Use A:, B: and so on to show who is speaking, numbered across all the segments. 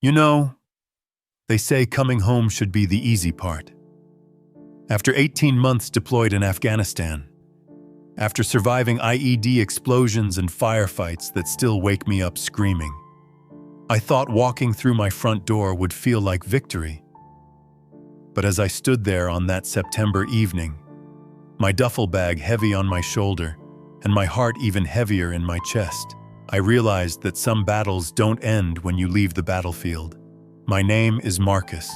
A: You know, they say coming home should be the easy part. After 18 months deployed in Afghanistan, after surviving IED explosions and firefights that still wake me up screaming, I thought walking through my front door would feel like victory. But as I stood there on that September evening, my duffel bag heavy on my shoulder and my heart even heavier in my chest, I realized that some battles don't end when you leave the battlefield. My name is Marcus,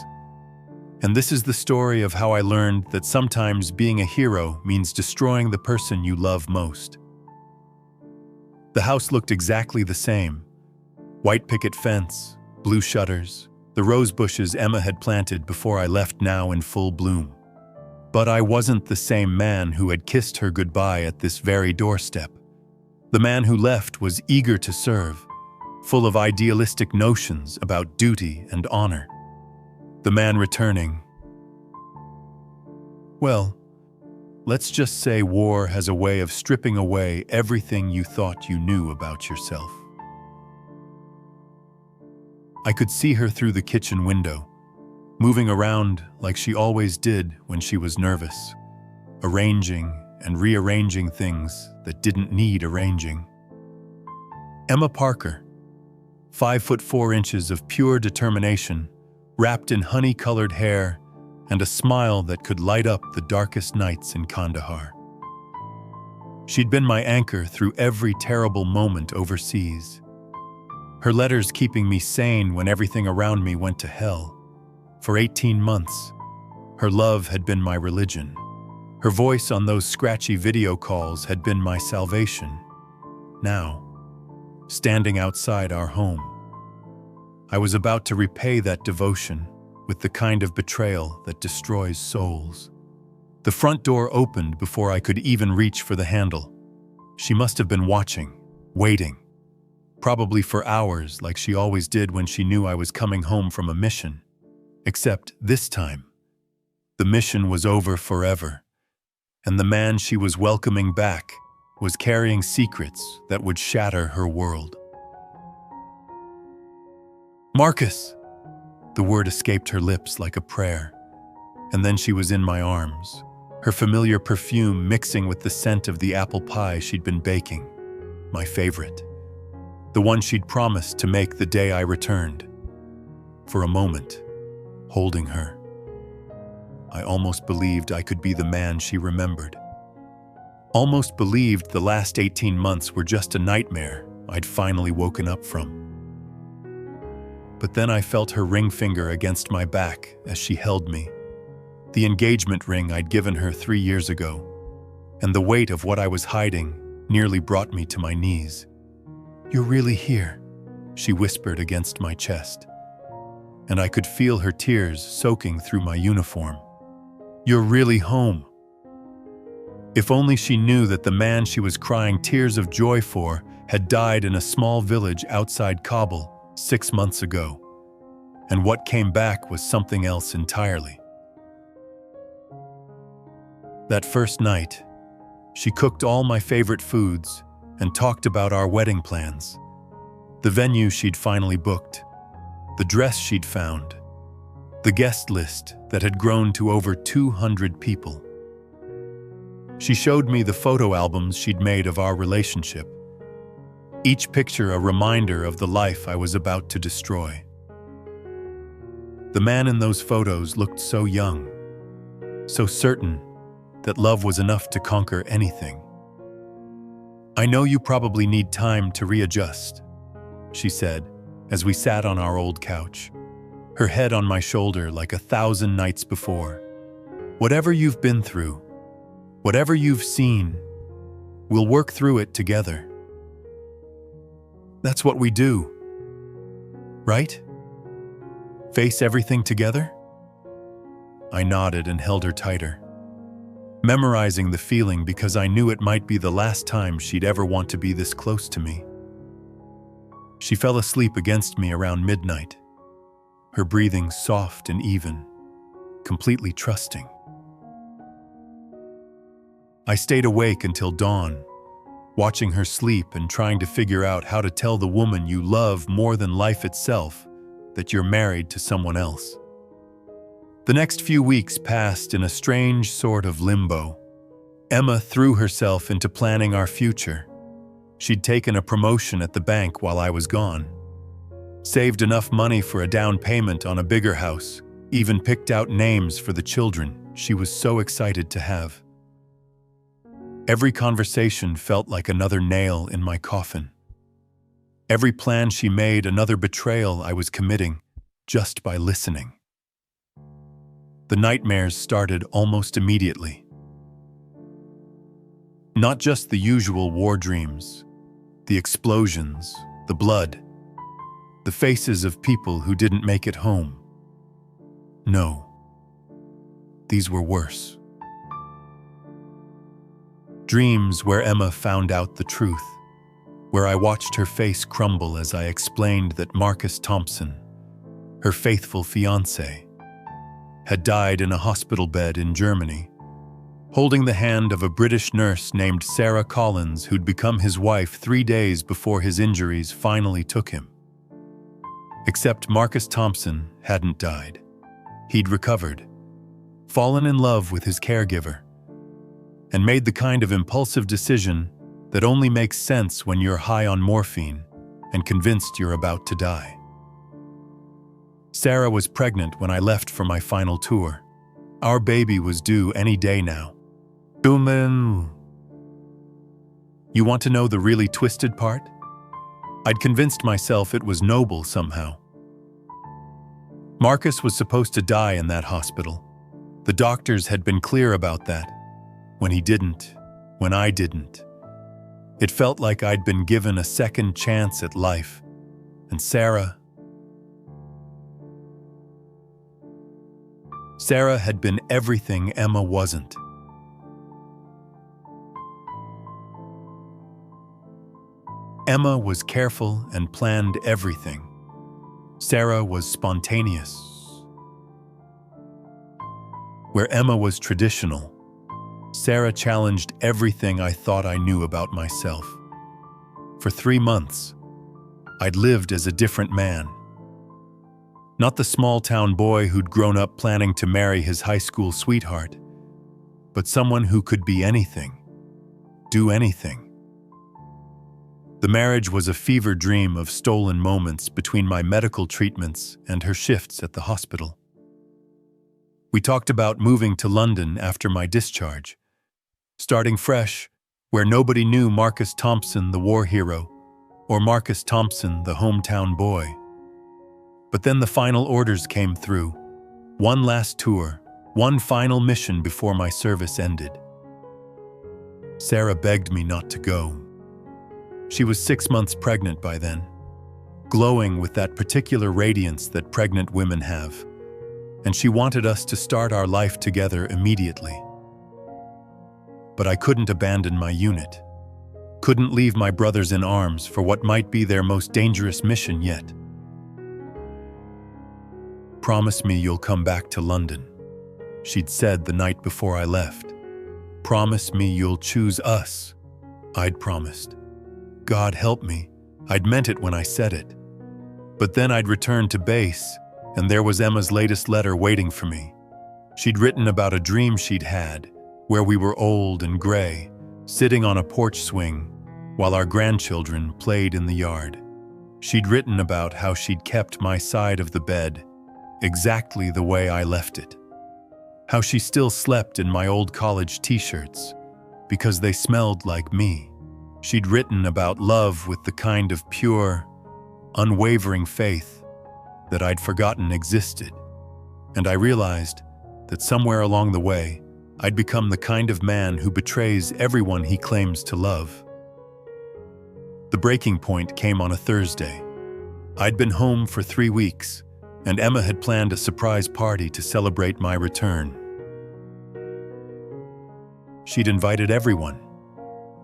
A: and this is the story of how I learned that sometimes being a hero means destroying the person you love most. The house looked exactly the same. White picket fence, blue shutters, the rose bushes Emma had planted before I left now in full bloom. But I wasn't the same man who had kissed her goodbye at this very doorstep. The man who left was eager to serve, full of idealistic notions about duty and honor. The man returning, well, let's just say war has a way of stripping away everything you thought you knew about yourself. I could see her through the kitchen window, moving around like she always did when she was nervous, arranging and rearranging things that didn't need arranging. Emma Parker, 5'4" of pure determination, wrapped in honey-colored hair and a smile that could light up the darkest nights in Kandahar. She'd been my anchor through every terrible moment overseas. Her letters keeping me sane when everything around me went to hell. For 18 months, her love had been my religion. Her voice on those scratchy video calls had been my salvation. Now, standing outside our home, I was about to repay that devotion with the kind of betrayal that destroys souls. The front door opened before I could even reach for the handle. She must have been watching, waiting, probably for hours like she always did when she knew I was coming home from a mission. Except this time, the mission was over forever, and the man she was welcoming back was carrying secrets that would shatter her world. Marcus! The word escaped her lips like a prayer, and then she was in my arms, her familiar perfume mixing with the scent of the apple pie she'd been baking, my favorite, the one she'd promised to make the day I returned. For a moment, holding her, I almost believed I could be the man she remembered. Almost believed the last 18 months were just a nightmare I'd finally woken up from. But then I felt her ring finger against my back as she held me, the engagement ring I'd given her 3 years ago, and the weight of what I was hiding nearly brought me to my knees. "You're really here," she whispered against my chest, and I could feel her tears soaking through my uniform. "You're really home." If only she knew that the man she was crying tears of joy for had died in a small village outside Kabul 6 months ago, and what came back was something else entirely. That first night, she cooked all my favorite foods and talked about our wedding plans, the venue she'd finally booked, the dress she'd found, the guest list that had grown to over 200 people. She showed me the photo albums she'd made of our relationship, each picture a reminder of the life I was about to destroy. The man in those photos looked so young, so certain that love was enough to conquer anything. "I know you probably need time to readjust," she said, as we sat on our old couch, her head on my shoulder like 1,000 nights before. "Whatever you've been through, whatever you've seen, we'll work through it together. That's what we do, right? Face everything together?" I nodded and held her tighter, memorizing the feeling because I knew it might be the last time she'd ever want to be this close to me. She fell asleep against me around midnight, her breathing soft and even, completely trusting. I stayed awake until dawn, watching her sleep and trying to figure out how to tell the woman you love more than life itself that you're married to someone else. The next few weeks passed in a strange sort of limbo. Emma threw herself into planning our future. She'd taken a promotion at the bank while I was gone, saved enough money for a down payment on a bigger house, even picked out names for the children she was so excited to have. Every conversation felt like another nail in my coffin. Every plan she made another betrayal I was committing just by listening. The nightmares started almost immediately. Not just the usual war dreams, the explosions, the blood, the faces of people who didn't make it home. No, these were worse. Dreams where Emma found out the truth, where I watched her face crumble as I explained that Marcus Thompson, her faithful fiancé, had died in a hospital bed in Germany, holding the hand of a British nurse named Sarah Collins who'd become his wife 3 days before his injuries finally took him. Except Marcus Thompson hadn't died. He'd recovered, fallen in love with his caregiver, and made the kind of impulsive decision that only makes sense when you're high on morphine and convinced you're about to die. Sarah was pregnant when I left for my final tour. Our baby was due any day now. You want to know the really twisted part? I'd convinced myself it was noble somehow. Marcus was supposed to die in that hospital. The doctors had been clear about that. When he didn't, when I didn't. It felt like I'd been given a second chance at life. And Sarah had been everything Emma wasn't. Emma was careful and planned everything. Sarah was spontaneous. Where Emma was traditional, Sarah challenged everything I thought I knew about myself. For 3 months, I'd lived as a different man. Not the small-town boy who'd grown up planning to marry his high school sweetheart, but someone who could be anything, do anything. The marriage was a fever dream of stolen moments between my medical treatments and her shifts at the hospital. We talked about moving to London after my discharge, starting fresh, where nobody knew Marcus Thompson, the war hero, or Marcus Thompson, the hometown boy. But then the final orders came through. One last tour, one final mission before my service ended. Sarah begged me not to go. She was 6 months pregnant by then, glowing with that particular radiance that pregnant women have, and she wanted us to start our life together immediately. But I couldn't abandon my unit, couldn't leave my brothers in arms for what might be their most dangerous mission yet. "Promise me you'll come back to London," she'd said the night before I left. "Promise me you'll choose us." I'd promised. God help me, I'd meant it when I said it. But then I'd returned to base, and there was Emma's latest letter waiting for me. She'd written about a dream she'd had, where we were old and gray, sitting on a porch swing, while our grandchildren played in the yard. She'd written about how she'd kept my side of the bed exactly the way I left it. How she still slept in my old college t-shirts, because they smelled like me. She'd written about love with the kind of pure, unwavering faith that I'd forgotten existed. And I realized that somewhere along the way, I'd become the kind of man who betrays everyone he claims to love. The breaking point came on a Thursday. I'd been home for 3 weeks, and Emma had planned a surprise party to celebrate my return. She'd invited everyone.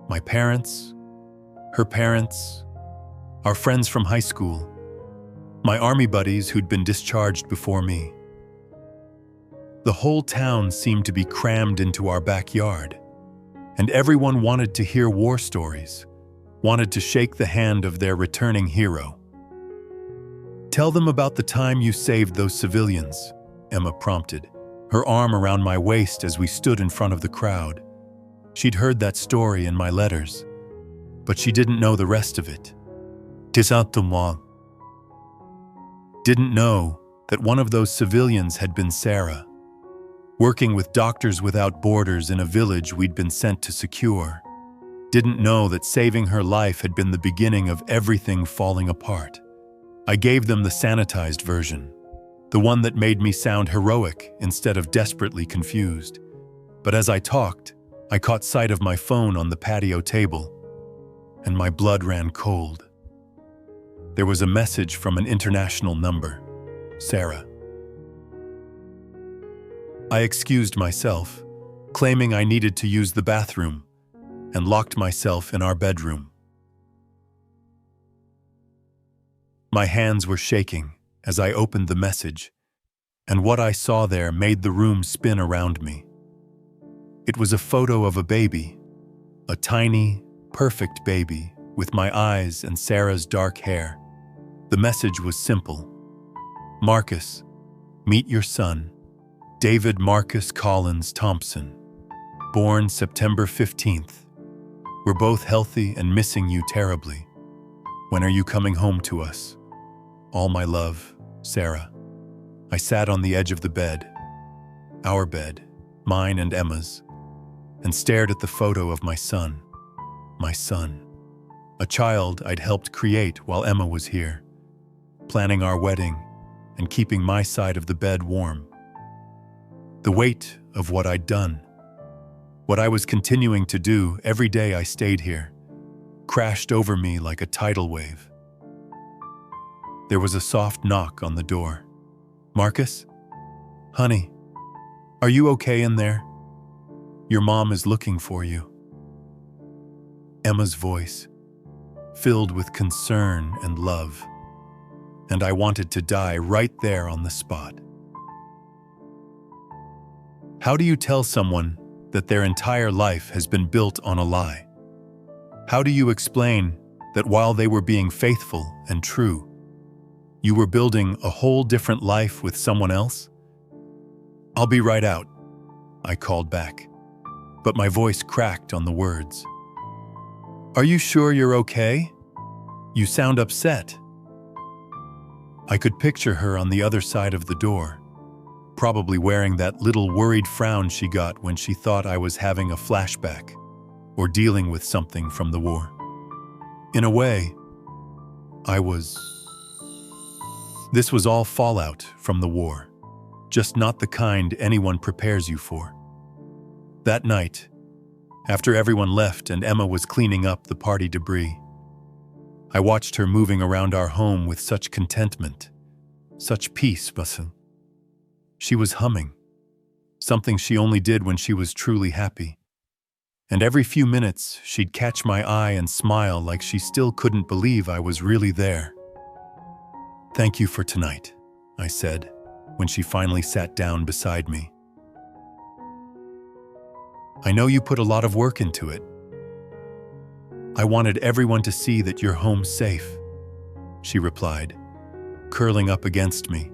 A: My parents, her parents, our friends from high school, my army buddies who'd been discharged before me. The whole town seemed to be crammed into our backyard, and everyone wanted to hear war stories, wanted to shake the hand of their returning hero. Tell them about the time you saved those civilians, Emma prompted, her arm around my waist as we stood in front of the crowd. She'd heard that story in my letters, but she didn't know the rest of it. Didn't know that one of those civilians had been Sarah, working with Doctors Without Borders in a village we'd been sent to secure. Didn't know that saving her life had been the beginning of everything falling apart. I gave them the sanitized version, the one that made me sound heroic instead of desperately confused. But as I talked, I caught sight of my phone on the patio table, and my blood ran cold. There was a message from an international number, Sarah. I excused myself, claiming I needed to use the bathroom, and locked myself in our bedroom. My hands were shaking as I opened the message, and what I saw there made the room spin around me. It was a photo of a baby, a tiny, perfect baby with my eyes and Sarah's dark hair. The message was simple. Marcus, meet your son, David Marcus Collins Thompson, born September 15th. We're both healthy and missing you terribly. When are you coming home to us? All my love, Sarah. I sat on the edge of the bed, our bed, mine and Emma's, and stared at the photo of my son, a child I'd helped create while Emma was here, planning our wedding and keeping my side of the bed warm. The weight of what I'd done, what I was continuing to do every day I stayed here, crashed over me like a tidal wave. There was a soft knock on the door. Marcus? Honey, are you okay in there? Your mom is looking for you. Emma's voice, filled with concern and love, and I wanted to die right there on the spot. How do you tell someone that their entire life has been built on a lie? How do you explain that while they were being faithful and true, you were building a whole different life with someone else? I'll be right out, I called back, but my voice cracked on the words. Are you sure you're okay? You sound upset. I could picture her on the other side of the door, probably wearing that little worried frown she got when she thought I was having a flashback or dealing with something from the war. In a way, I was. This was all fallout from the war, just not the kind anyone prepares you for. That night, after everyone left and Emma was cleaning up the party debris, I watched her moving around our home with such contentment, such peace. She was humming, something she only did when she was truly happy. And every few minutes, she'd catch my eye and smile like she still couldn't believe I was really there. Thank you for tonight, I said, when she finally sat down beside me. I know you put a lot of work into it. I wanted everyone to see that you're home safe, she replied, curling up against me.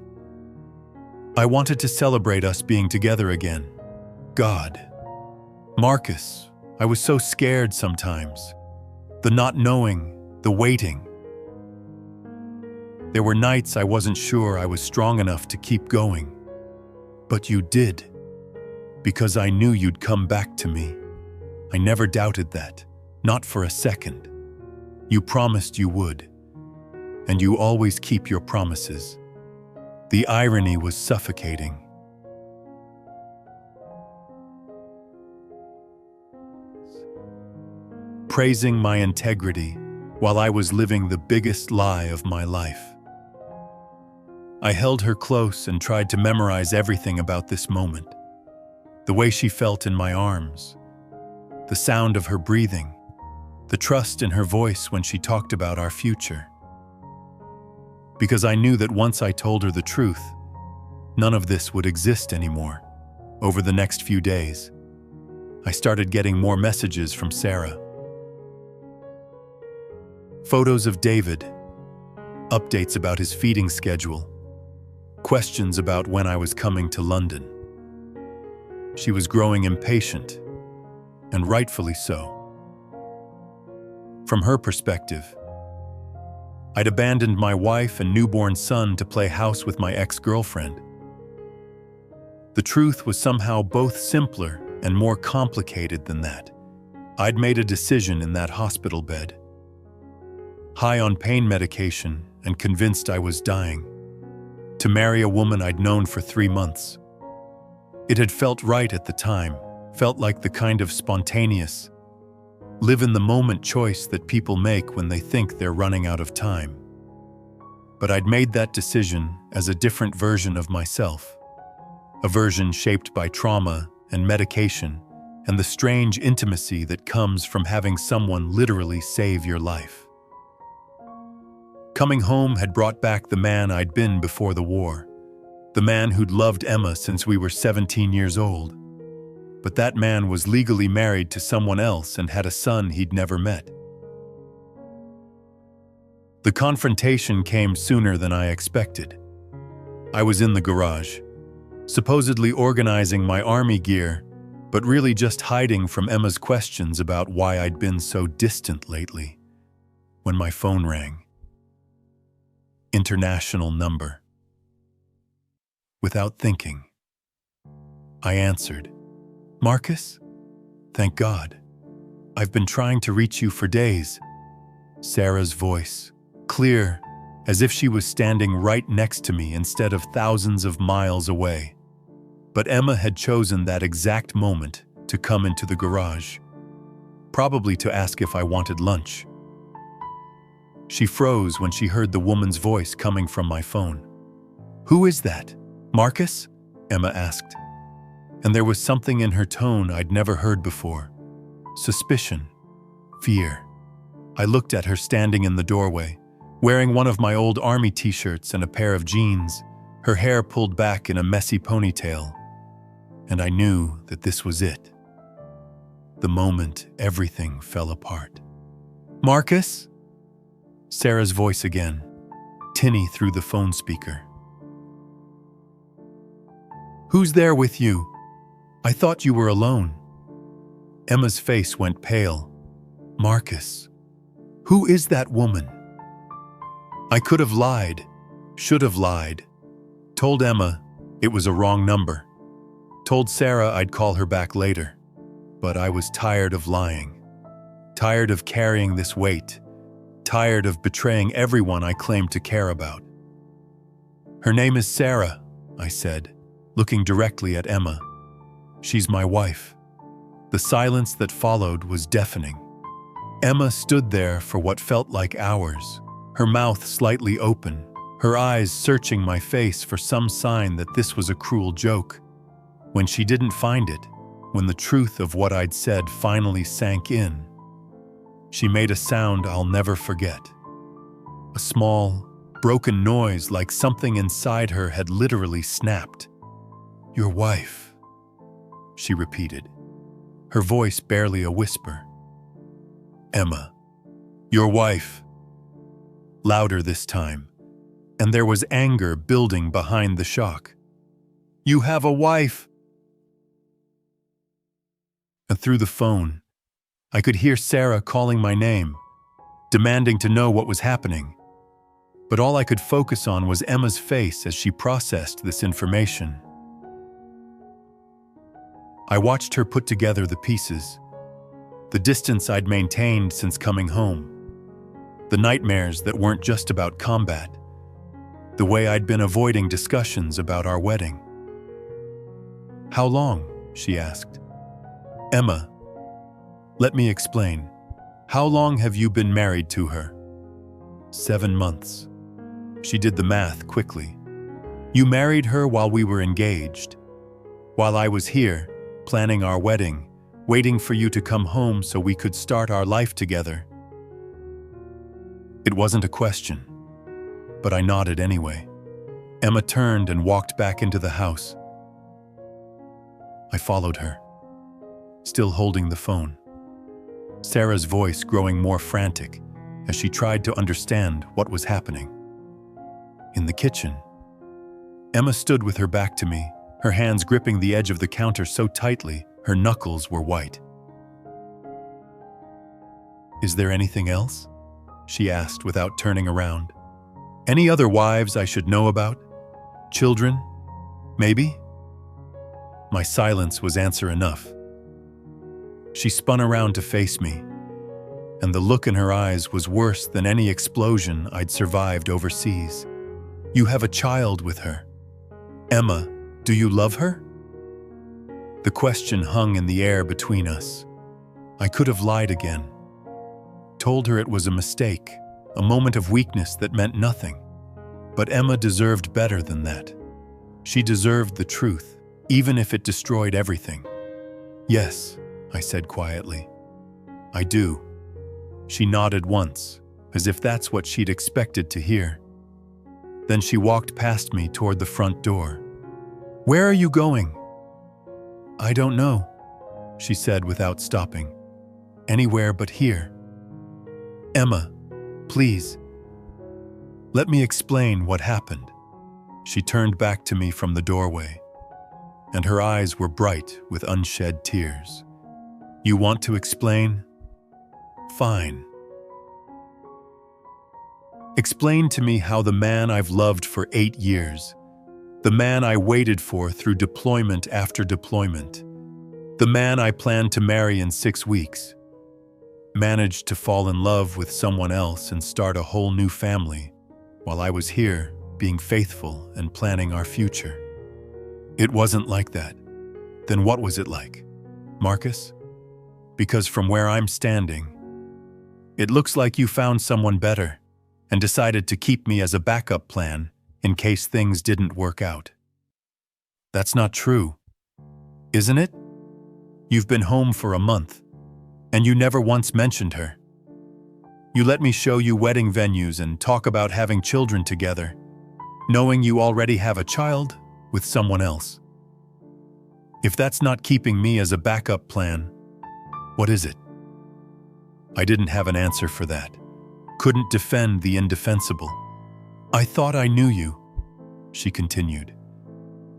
A: I wanted to celebrate us being together again. God. Marcus, I was so scared sometimes. The not knowing, the waiting. There were nights I wasn't sure I was strong enough to keep going. But you did, because I knew you'd come back to me. I never doubted that, not for a second. You promised you would, and you always keep your promises. The irony was suffocating. Praising my integrity while I was living the biggest lie of my life. I held her close and tried to memorize everything about this moment. The way she felt in my arms, the sound of her breathing, the trust in her voice when she talked about our future. Because I knew that once I told her the truth, none of this would exist anymore. Over the next few days, I started getting more messages from Sarah. Photos of David, updates about his feeding schedule, questions about when I was coming to London. She was growing impatient, and rightfully so. From her perspective, I'd abandoned my wife and newborn son to play house with my ex-girlfriend. The truth was somehow both simpler and more complicated than that. I'd made a decision in that hospital bed, high on pain medication and convinced I was dying, to marry a woman I'd known for 3 months. It had felt right at the time, felt like the kind of spontaneous, live-in-the-moment choice that people make when they think they're running out of time. But I'd made that decision as a different version of myself, a version shaped by trauma and medication and the strange intimacy that comes from having someone literally save your life. Coming home had brought back the man I'd been before the war, the man who'd loved Emma since we were 17 years old. But that man was legally married to someone else and had a son he'd never met. The confrontation came sooner than I expected. I was in the garage, supposedly organizing my army gear, but really just hiding from Emma's questions about why I'd been so distant lately, when my phone rang. International number. Without thinking, I answered. "Marcus? Thank God. I've been trying to reach you for days." Sarah's voice, clear, as if she was standing right next to me instead of thousands of miles away. But Emma had chosen that exact moment to come into the garage, probably to ask if I wanted lunch. She froze when she heard the woman's voice coming from my phone. "Who is that? Marcus?" Emma asked. And there was something in her tone I'd never heard before. Suspicion. Fear. I looked at her standing in the doorway, wearing one of my old army t-shirts and a pair of jeans, her hair pulled back in a messy ponytail. And I knew that this was it. The moment everything fell apart. "Marcus?" Sarah's voice again, tinny through the phone speaker. "Who's there with you? I thought you were alone." Emma's face went pale. "Marcus, who is that woman?" I could have lied, should have lied. Told Emma it was a wrong number. Told Sarah I'd call her back later. But I was tired of lying. Tired of carrying this weight. Tired of betraying everyone I claimed to care about. "Her name is Sarah," I said, looking directly at Emma. "She's my wife." The silence that followed was deafening. Emma stood there for what felt like hours, her mouth slightly open, her eyes searching my face for some sign that this was a cruel joke. When she didn't find it, when the truth of what I'd said finally sank in, she made a sound I'll never forget. A small, broken noise like something inside her had literally snapped. "Your wife," she repeated, her voice barely a whisper. "Emma, your wife." Louder this time, and there was anger building behind the shock. "You have a wife." And through the phone, I could hear Sarah calling my name, demanding to know what was happening. But all I could focus on was Emma's face as she processed this information. I watched her put together the pieces, the distance I'd maintained since coming home, the nightmares that weren't just about combat, the way I'd been avoiding discussions about our wedding. "How long?" she asked. "Emma, let me explain. How long have you been married to her?" 7 months. She did the math quickly. "You married her while we were engaged, while I was here, planning our wedding, waiting for you to come home so we could start our life together." It wasn't a question, but I nodded anyway. Emma turned and walked back into the house. I followed her, still holding the phone. Sarah's voice growing more frantic as she tried to understand what was happening. In the kitchen. Emma stood with her back to me, her hands gripping the edge of the counter so tightly her knuckles were white. "Is there anything else?" she asked without turning around. "Any other wives I should know about? Children? Maybe?" My silence was answer enough. She spun around to face me, and the look in her eyes was worse than any explosion I'd survived overseas. "You have a child with her. Emma, do you love her?" The question hung in the air between us. I could have lied again. Told her it was a mistake, a moment of weakness that meant nothing. But Emma deserved better than that. She deserved the truth, even if it destroyed everything. "Yes," I said quietly. "I do." She nodded once, as if that's what she'd expected to hear. Then she walked past me toward the front door. "Where are you going?" "I don't know," she said without stopping. "Anywhere but here." "Emma, please. Let me explain what happened." She turned back to me from the doorway, and her eyes were bright with unshed tears. "You want to explain? Fine. Explain to me how the man I've loved for 8 years, the man I waited for through deployment after deployment, the man I planned to marry in 6 weeks, managed to fall in love with someone else and start a whole new family while I was here being faithful and planning our future. It wasn't like that. Then what was it like, Marcus? Because from where I'm standing, it looks like you found someone better and decided to keep me as a backup plan in case things didn't work out. That's not true, isn't it? You've been home for a month, and you never once mentioned her. You let me show you wedding venues and talk about having children together, knowing you already have a child with someone else. If that's not keeping me as a backup plan, what is it? I didn't have an answer for that. Couldn't defend the indefensible. "I thought I knew you," she continued,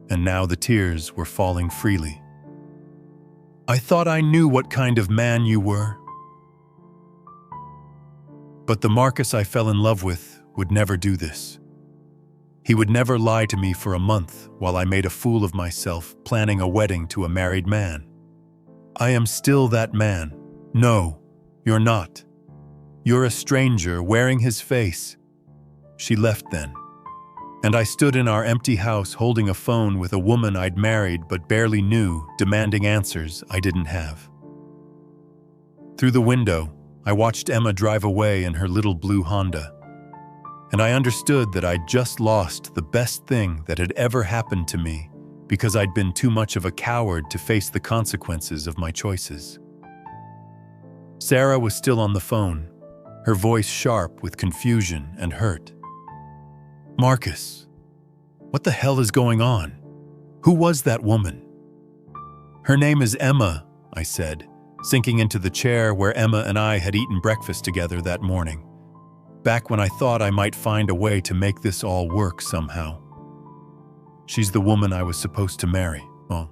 A: and now the tears were falling freely. "I thought I knew what kind of man you were. But the Marcus I fell in love with would never do this. He would never lie to me for a month while I made a fool of myself planning a wedding to a married man. I am still that man. No, you're not. You're a stranger wearing his face." She left then, and I stood in our empty house holding a phone with a woman I'd married but barely knew, demanding answers I didn't have. Through the window, I watched Emma drive away in her little blue Honda, and I understood that I'd just lost the best thing that had ever happened to me because I'd been too much of a coward to face the consequences of my choices. Sarah was still on the phone, her voice sharp with confusion and hurt. "Marcus, what the hell is going on? Who was that woman?" "Her name is Emma," I said, sinking into the chair where Emma and I had eaten breakfast together that morning, back when I thought I might find a way to make this all work somehow. "She's the woman I was supposed to marry." "Oh.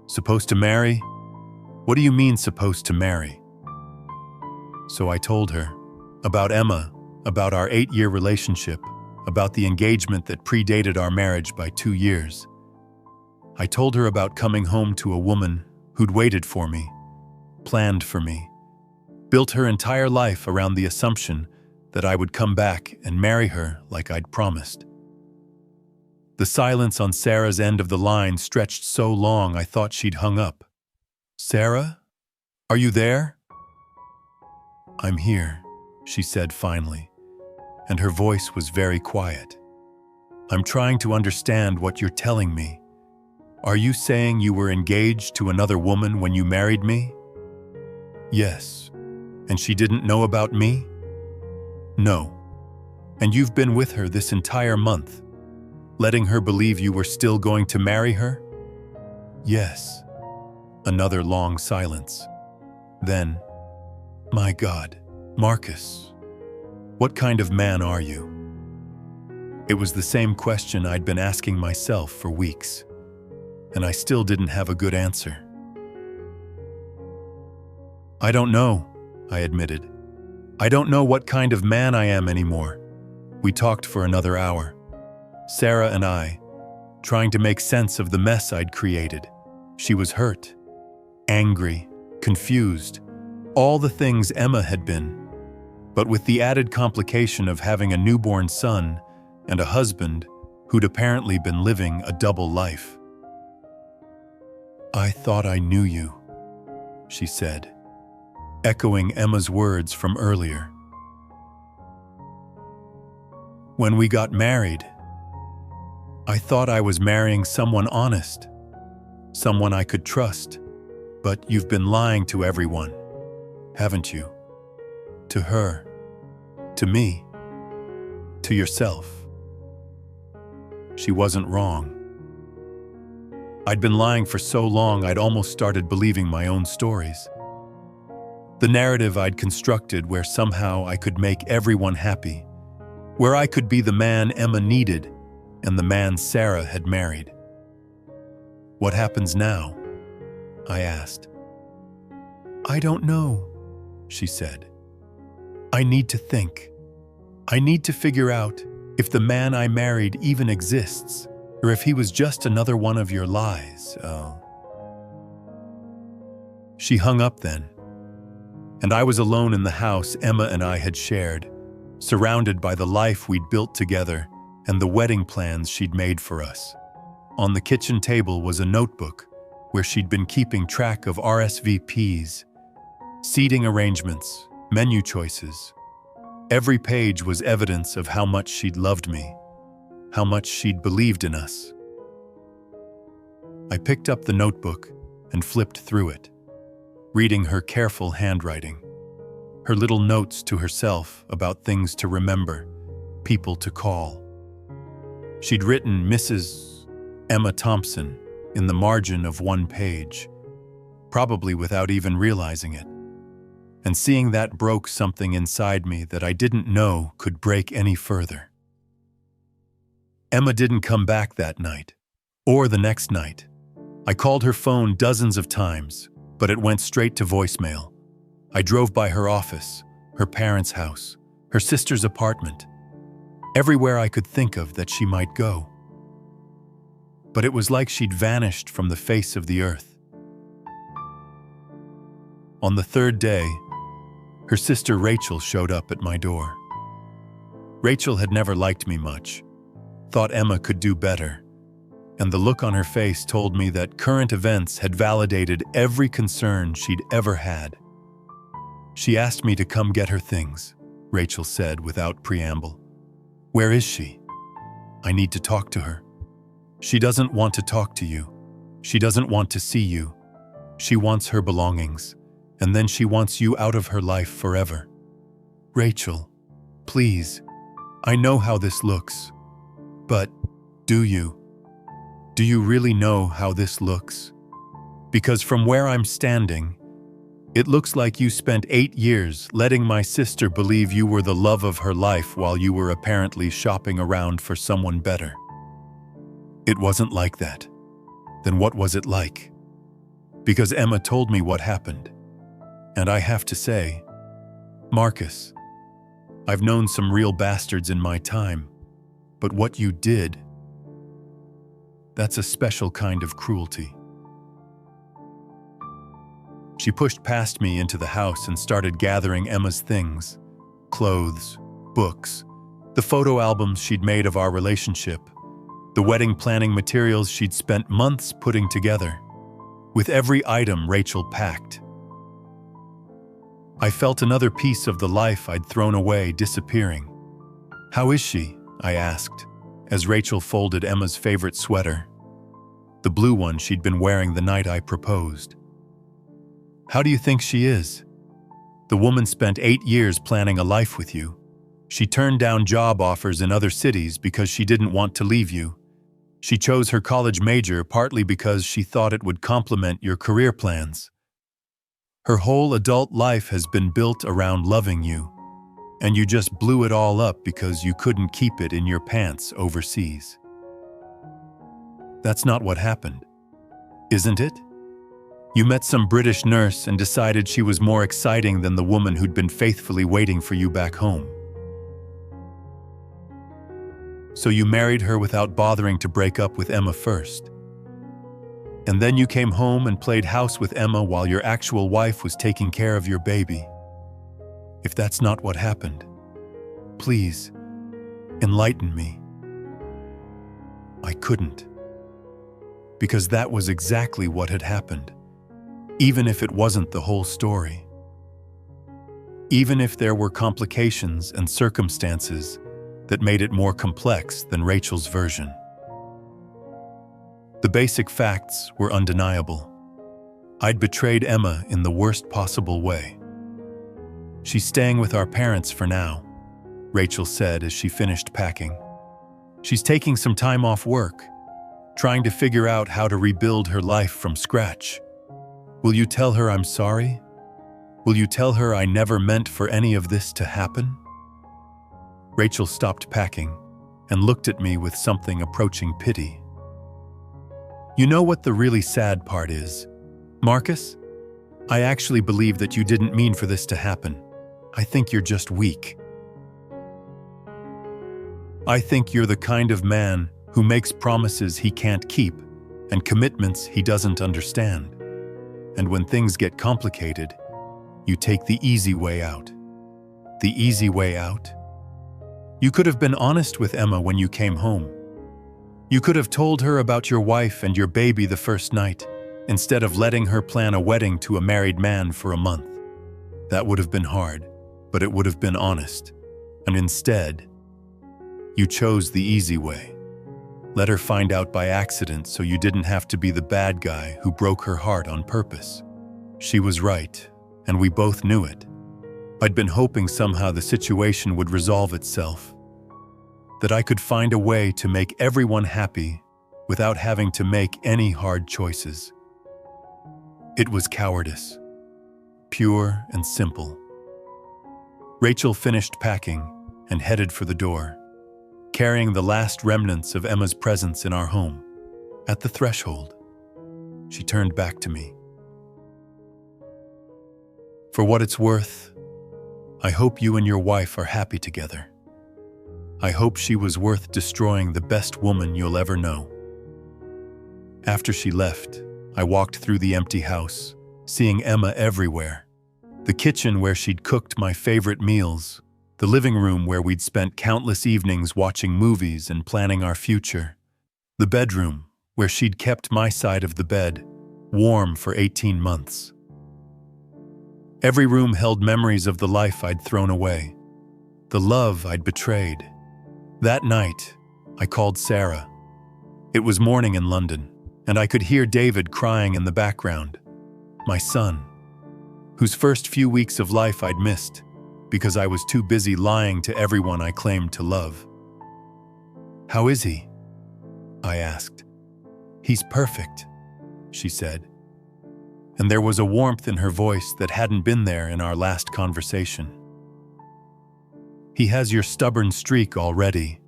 A: Supposed to marry? What do you mean supposed to marry?" So I told her about Emma, about our 8-year relationship, about the engagement that predated our marriage by 2 years. I told her about coming home to a woman who'd waited for me, planned for me, built her entire life around the assumption that I would come back and marry her like I'd promised. The silence on Sarah's end of the line stretched so long I thought she'd hung up. "Sarah? Are you there?" "I'm here," she said finally, and her voice was very quiet. "I'm trying to understand what you're telling me. Are you saying you were engaged to another woman when you married me?" "Yes. And she didn't know about me?" "No. And you've been with her this entire month, letting her believe you were still going to marry her?" "Yes." Another long silence. Then, "My God, Marcus, What kind of man are you? It was the same question I'd been asking myself for weeks, and I still didn't have a good answer. I don't know, I admitted. I don't know what kind of man I am anymore. We talked for another hour. Sarah and I, trying to make sense of the mess I'd created. She was hurt, angry, confused, all the things Emma had been, but with the added complication of having a newborn son and a husband who'd apparently been living a double life. I thought I knew you, she said, echoing Emma's words from earlier. When we got married, I thought I was marrying someone honest, someone I could trust, but you've been lying to everyone, haven't you? To her, to me, to yourself. She wasn't wrong. I'd been lying for so long I'd almost started believing my own stories. The narrative I'd constructed where somehow I could make everyone happy, where I could be the man Emma needed and the man Sarah had married. What happens now? I asked. I don't know, she said. I need to think. I need to figure out if the man I married even exists, or if he was just another one of your lies. Oh. She hung up then, and I was alone in the house Emma and I had shared, surrounded by the life we'd built together and the wedding plans she'd made for us. On the kitchen table was a notebook where she'd been keeping track of RSVPs, seating arrangements, menu choices. Every page was evidence of how much she'd loved me, how much she'd believed in us. I picked up the notebook and flipped through it, reading her careful handwriting, her little notes to herself about things to remember, people to call. She'd written Mrs. Emma Thompson in the margin of one page, probably without even realizing it. And seeing that broke something inside me that I didn't know could break any further. Emma didn't come back that night, or the next night. I called her phone dozens of times, but it went straight to voicemail. I drove by her office, her parents' house, her sister's apartment, everywhere I could think of that she might go. But it was like she'd vanished from the face of the earth. On the third day, her sister Rachel showed up at my door. Rachel had never liked me much, thought Emma could do better, and the look on her face told me that current events had validated every concern she'd ever had. She asked me to come get her things, Rachel said without preamble. Where is she? I need to talk to her. She doesn't want to talk to you. She doesn't want to see you. She wants her belongings, and then she wants you out of her life forever. Rachel, please, I know how this looks, but do you? Do you really know how this looks? Because from where I'm standing, it looks like you spent 8 years letting my sister believe you were the love of her life while you were apparently shopping around for someone better. It wasn't like that. Then what was it like? Because Emma told me what happened. And I have to say, Marcus, I've known some real bastards in my time, but what you did, that's a special kind of cruelty. She pushed past me into the house and started gathering Emma's things, clothes, books, the photo albums she'd made of our relationship, the wedding planning materials she'd spent months putting together. With every item Rachel packed, I felt another piece of the life I'd thrown away disappearing. How is she? I asked, as Rachel folded Emma's favorite sweater, the blue one she'd been wearing the night I proposed. How do you think she is? The woman spent 8 years planning a life with you. She turned down job offers in other cities because she didn't want to leave you. She chose her college major partly because she thought it would complement your career plans. Her whole adult life has been built around loving you, and you just blew it all up because you couldn't keep it in your pants overseas. That's not what happened, isn't it? You met some British nurse and decided she was more exciting than the woman who'd been faithfully waiting for you back home. So you married her without bothering to break up with Emma first. And then you came home and played house with Emma while your actual wife was taking care of your baby. If that's not what happened, please, enlighten me. I couldn't. Because that was exactly what had happened, even if it wasn't the whole story. Even if there were complications and circumstances that made it more complex than Rachel's version. The basic facts were undeniable. I'd betrayed Emma in the worst possible way. She's staying with our parents for now, Rachel said as she finished packing. She's taking some time off work, trying to figure out how to rebuild her life from scratch. Will you tell her I'm sorry? Will you tell her I never meant for any of this to happen? Rachel stopped packing and looked at me with something approaching pity. You know what the really sad part is, Marcus? I actually believe that you didn't mean for this to happen. I think you're just weak. I think you're the kind of man who makes promises he can't keep and commitments he doesn't understand. And when things get complicated, you take the easy way out. The easy way out? You could have been honest with Emma when you came home. You could have told her about your wife and your baby the first night, instead of letting her plan a wedding to a married man for a month. That would have been hard, but it would have been honest. And instead, you chose the easy way. Let her find out by accident so you didn't have to be the bad guy who broke her heart on purpose. She was right, and we both knew it. I'd been hoping somehow the situation would resolve itself, that I could find a way to make everyone happy without having to make any hard choices. It was cowardice, pure and simple. Rachel finished packing and headed for the door, carrying the last remnants of Emma's presence in our home. At the threshold, she turned back to me. For what it's worth, I hope you and your wife are happy together. I hope she was worth destroying the best woman you'll ever know. After she left, I walked through the empty house, seeing Emma everywhere. The kitchen where she'd cooked my favorite meals, the living room where we'd spent countless evenings watching movies and planning our future, the bedroom where she'd kept my side of the bed warm for 18 months. Every room held memories of the life I'd thrown away, the love I'd betrayed. That night, I called Sarah. It was morning in London, and I could hear David crying in the background, my son, whose first few weeks of life I'd missed because I was too busy lying to everyone I claimed to love. How is he? I asked. He's perfect, she said, and there was a warmth in her voice that hadn't been there in our last conversation. He has your stubborn streak already.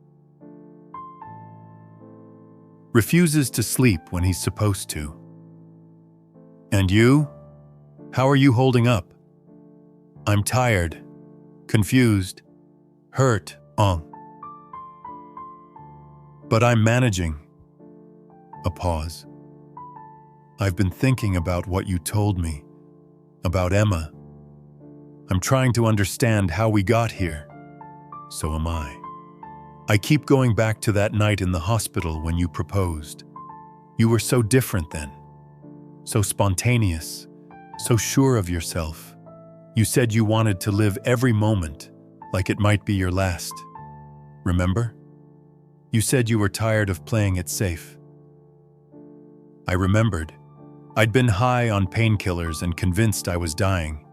A: Refuses to sleep when he's supposed to. And you? How are you holding up? I'm tired, confused, hurt, but I'm managing. A pause. I've been thinking about what you told me, about Emma. I'm trying to understand how we got here. So am I. I keep going back to that night in the hospital when you proposed. You were so different then, so spontaneous, so sure of yourself. You said you wanted to live every moment like it might be your last. Remember? You said you were tired of playing it safe. I remembered. I'd been high on painkillers and convinced I was dying,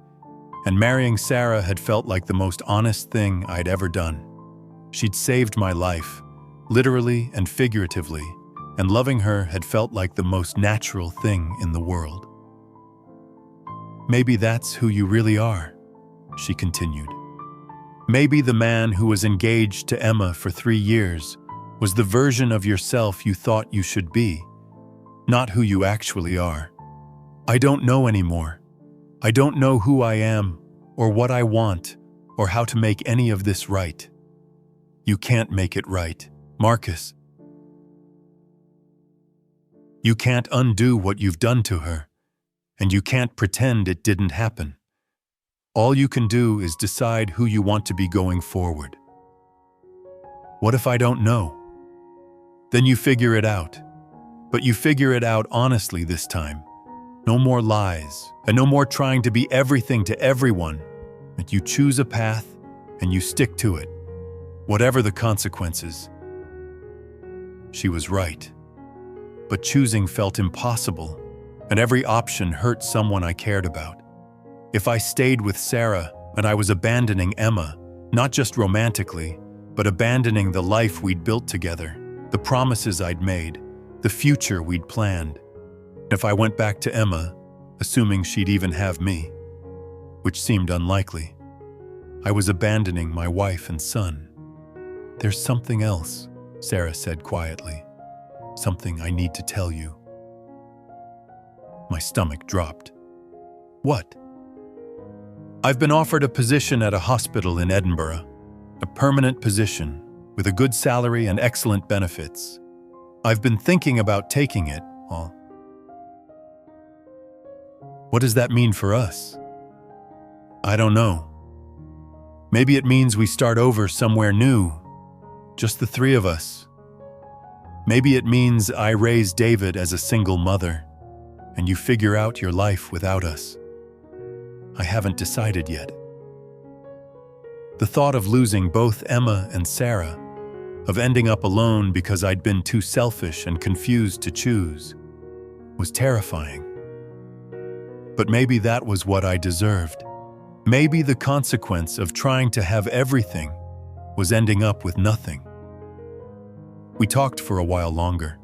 A: and marrying Sarah had felt like the most honest thing I'd ever done. She'd saved my life, literally and figuratively, and loving her had felt like the most natural thing in the world. Maybe that's who you really are, she continued. Maybe the man who was engaged to Emma for 3 years was the version of yourself you thought you should be, not who you actually are. I don't know anymore. I don't know who I am, or what I want, or how to make any of this right. You can't make it right, Marcus. You can't undo what you've done to her, and you can't pretend it didn't happen. All you can do is decide who you want to be going forward. What if I don't know? Then you figure it out. But you figure it out honestly this time. No more lies, and no more trying to be everything to everyone. And you choose a path, and you stick to it, whatever the consequences. She was right. But choosing felt impossible, and every option hurt someone I cared about. If I stayed with Sarah, and I was abandoning Emma, not just romantically, but abandoning the life we'd built together, the promises I'd made, the future we'd planned. If I went back to Emma, assuming she'd even have me, which seemed unlikely, I was abandoning my wife and son. There's something else, Sarah said quietly. Something I need to tell you. My stomach dropped. What? I've been offered a position at a hospital in Edinburgh, a permanent position with a good salary and excellent benefits. I've been thinking about taking it. What does that mean for us? I don't know. Maybe it means we start over somewhere new, just the 3 of us. Maybe it means I raise David as a single mother, and you figure out your life without us. I haven't decided yet. The thought of losing both Emma and Sarah, of ending up alone because I'd been too selfish and confused to choose, was terrifying. But maybe that was what I deserved. Maybe the consequence of trying to have everything was ending up with nothing. We talked for a while longer,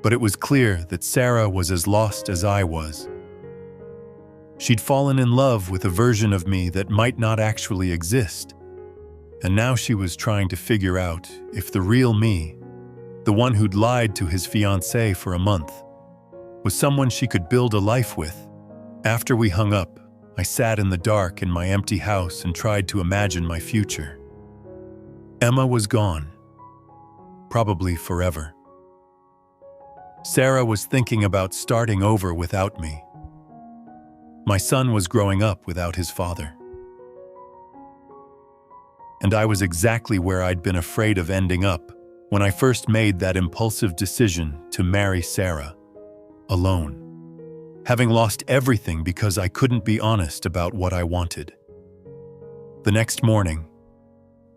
A: but it was clear that Sarah was as lost as I was. She'd fallen in love with a version of me that might not actually exist, and now she was trying to figure out if the real me, the one who'd lied to his fiancée for a month, was someone she could build a life with. After we hung up, I sat in the dark in my empty house and tried to imagine my future. Emma was gone, probably forever. Sarah was thinking about starting over without me. My son was growing up without his father. And I was exactly where I'd been afraid of ending up when I first made that impulsive decision to marry Sarah, alone. Having lost everything because I couldn't be honest about what I wanted. The next morning,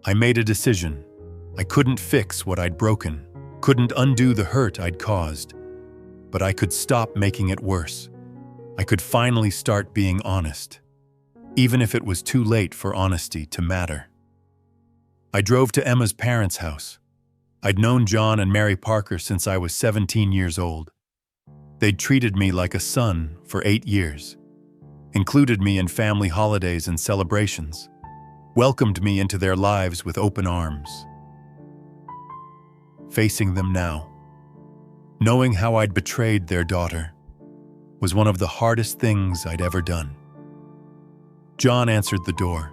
A: I made a decision. I couldn't fix what I'd broken, couldn't undo the hurt I'd caused, but I could stop making it worse. I could finally start being honest, even if it was too late for honesty to matter. I drove to Emma's parents' house. I'd known John and Mary Parker since I was 17 years old. They'd treated me like a son for 8 years, included me in family holidays and celebrations, welcomed me into their lives with open arms. Facing them now, knowing how I'd betrayed their daughter, was one of the hardest things I'd ever done. John answered the door,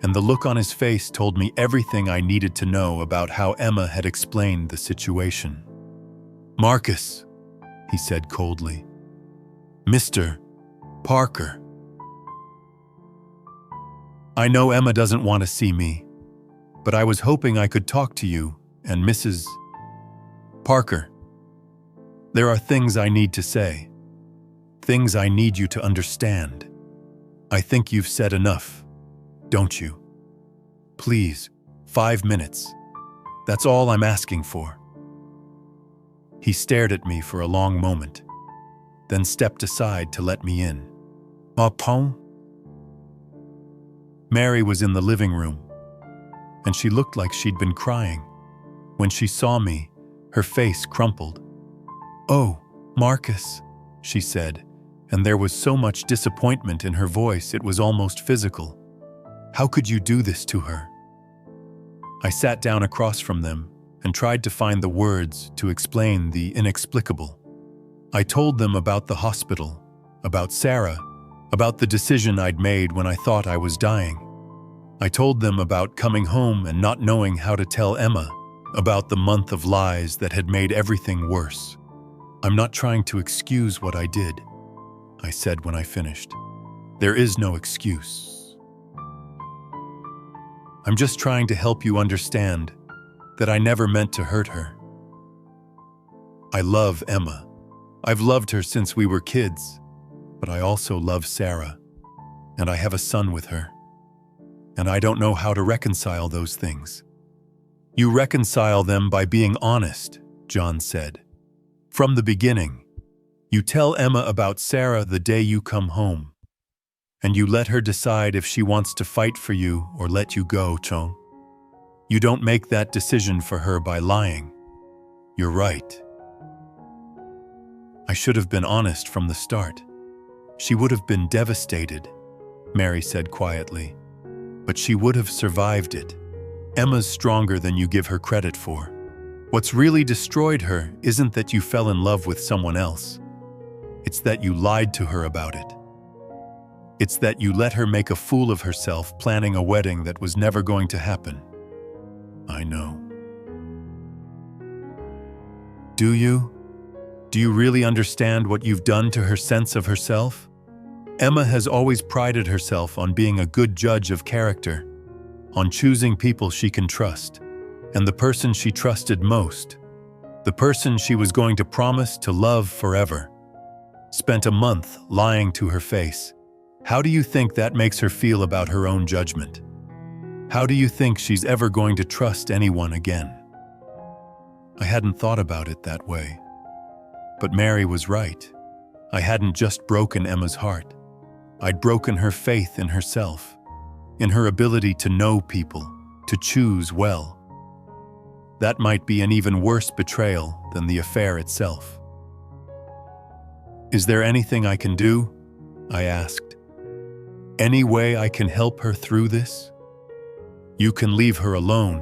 A: and the look on his face told me everything I needed to know about how Emma had explained the situation. "Marcus," he said coldly. "Mr. Parker. I know Emma doesn't want to see me, but I was hoping I could talk to you and Mrs. Parker. There are things I need to say, things I need you to understand. I think you've said enough, don't you? Please, 5 minutes. That's all I'm asking for." He stared at me for a long moment, then stepped aside to let me in. "Pardon?" Mary was in the living room, and she looked like she'd been crying. When she saw me, her face crumpled. "Oh, Marcus," she said, and there was so much disappointment in her voice it was almost physical. How could you do this to her?" I sat down across from them and tried to find the words to explain the inexplicable. I told them about the hospital, about Sarah, about the decision I'd made when I thought I was dying. I told them about coming home and not knowing how to tell Emma, about the month of lies that had made everything worse. "I'm not trying to excuse what I did," I said when I finished. "There is no excuse. I'm just trying to help you understand that I never meant to hurt her. I love Emma. I've loved her since we were kids, but I also love Sarah, and I have a son with her. And I don't know how to reconcile those things." "You reconcile them by being honest," John said. "From the beginning, you tell Emma about Sarah the day you come home, and you let her decide if she wants to fight for you or let you go, Chong. You don't make that decision for her by lying. You're right. I should have been honest from the start. She would have been devastated," Mary said quietly. "But she would have survived it. Emma's stronger than you give her credit for. What's really destroyed her isn't that you fell in love with someone else. It's that you lied to her about it. It's that you let her make a fool of herself planning a wedding that was never going to happen." "I know." "Do you? Do you really understand what you've done to her sense of herself? Emma has always prided herself on being a good judge of character, on choosing people she can trust, and the person she trusted most, the person she was going to promise to love forever, spent a month lying to her face. How do you think that makes her feel about her own judgment? How do you think she's ever going to trust anyone again?" I hadn't thought about it that way. But Mary was right. I hadn't just broken Emma's heart. I'd broken her faith in herself, in her ability to know people, to choose well. That might be an even worse betrayal than the affair itself. "Is there anything I can do?" I asked. "Any way I can help her through this?" "You can leave her alone,"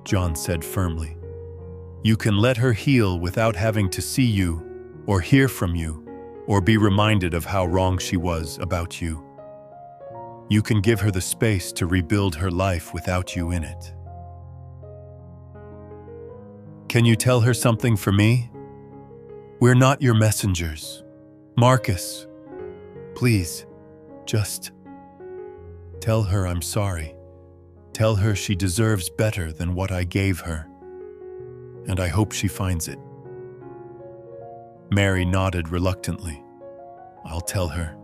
A: John said firmly. "You can let her heal without having to see you, or hear from you, or be reminded of how wrong she was about you. You can give her the space to rebuild her life without you in it." "Can you tell her something for me? We're not your messengers. Marcus, please, just tell her I'm sorry. Tell her she deserves better than what I gave her, and I hope she finds it." Mary nodded reluctantly. "I'll tell her."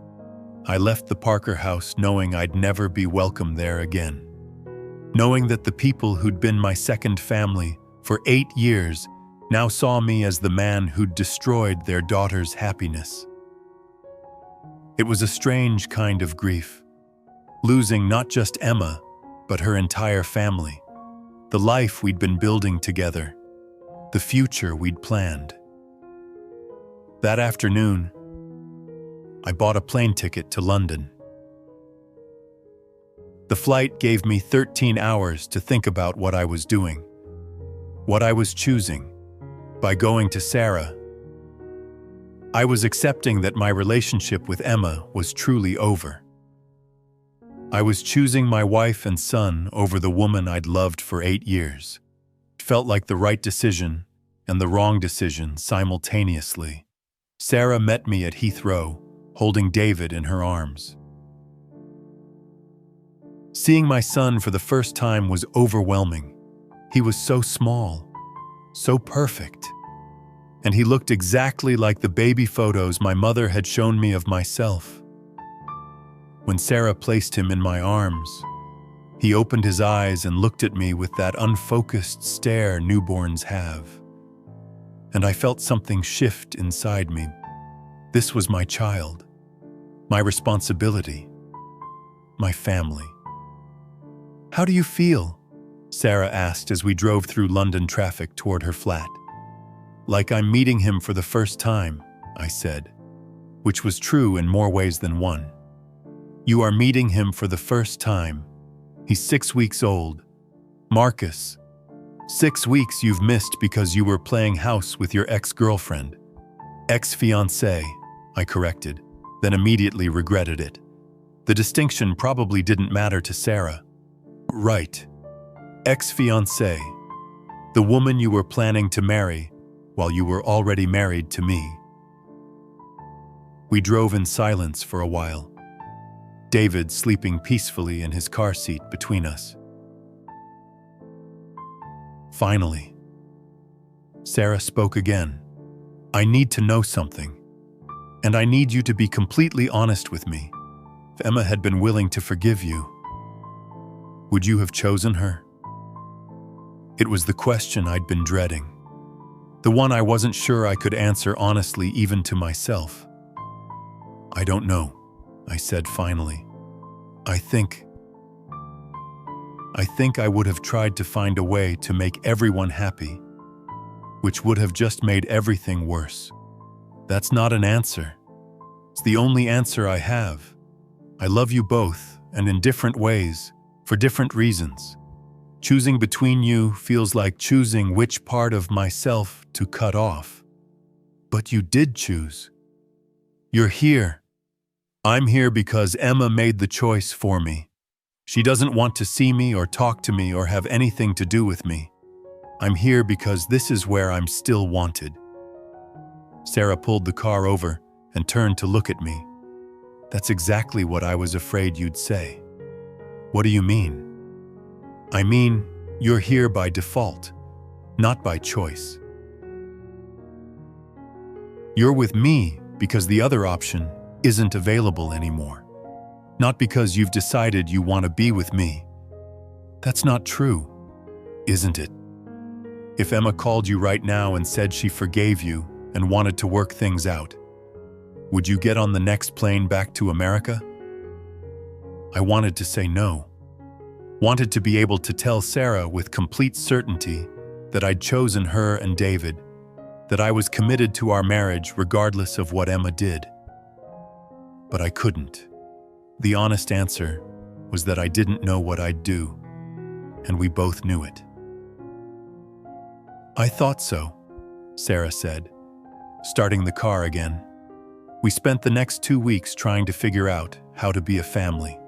A: I left the Parker house knowing I'd never be welcome there again. Knowing that the people who'd been my second family for 8 years now saw me as the man who'd destroyed their daughter's happiness. It was a strange kind of grief, losing not just Emma, but her entire family, the life we'd been building together, the future we'd planned. That afternoon, I bought a plane ticket to London. The flight gave me 13 hours to think about what I was doing, what I was choosing, by going to Sarah. I was accepting that my relationship with Emma was truly over. I was choosing my wife and son over the woman I'd loved for 8 years. It felt like the right decision and the wrong decision simultaneously. Sarah met me at Heathrow, holding David in her arms. Seeing my son for the first time was overwhelming. He was so small, so perfect, and he looked exactly like the baby photos my mother had shown me of myself. When Sarah placed him in my arms, he opened his eyes and looked at me with that unfocused stare newborns have. And I felt something shift inside me. This was my child, my responsibility, my family. "How do you feel?" Sarah asked as we drove through London traffic toward her flat. "Like I'm meeting him for the first time," I said, which was true in more ways than one. "You are meeting him for the first time, He's 6 weeks old. Marcus, 6 weeks you've missed because you were playing house with your ex-girlfriend. Ex-fiancé, I corrected, then immediately regretted it. The distinction probably didn't matter to Sarah. Right. Ex-fiancé. The woman you were planning to marry while you were already married to me. We drove in silence for a while, David sleeping peacefully in his car seat between us. Finally, Sarah spoke again. I need to know something, and I need you to be completely honest with me. If Emma had been willing to forgive you, would you have chosen her? It was the question I'd been dreading, the one I wasn't sure I could answer honestly even to myself. I don't know, I said finally. I think I would have tried to find a way to make everyone happy, which would have just made everything worse. That's not an answer. It's the only answer I have. I love you both, and in different ways, for different reasons. Choosing between you feels like choosing which part of myself to cut off. But you did choose. You're here. I'm here because Emma made the choice for me. She doesn't want to see me or talk to me or have anything to do with me. I'm here because this is where I'm still wanted. Sarah pulled the car over and turned to look at me. That's exactly what I was afraid you'd say. What do you mean? I mean, you're here by default, not by choice. You're with me because the other option isn't available anymore. Not because you've decided you want to be with me. That's not true, isn't it? If Emma called you right now and said she forgave you and wanted to work things out, would you get on the next plane back to America? I wanted to say no. Wanted to be able to tell Sarah with complete certainty that I'd chosen her and David, that I was committed to our marriage regardless of what Emma did. But I couldn't. The honest answer was that I didn't know what I'd do, and we both knew it. I thought so, Sarah said, starting the car again. We spent the next 2 weeks trying to figure out how to be a family.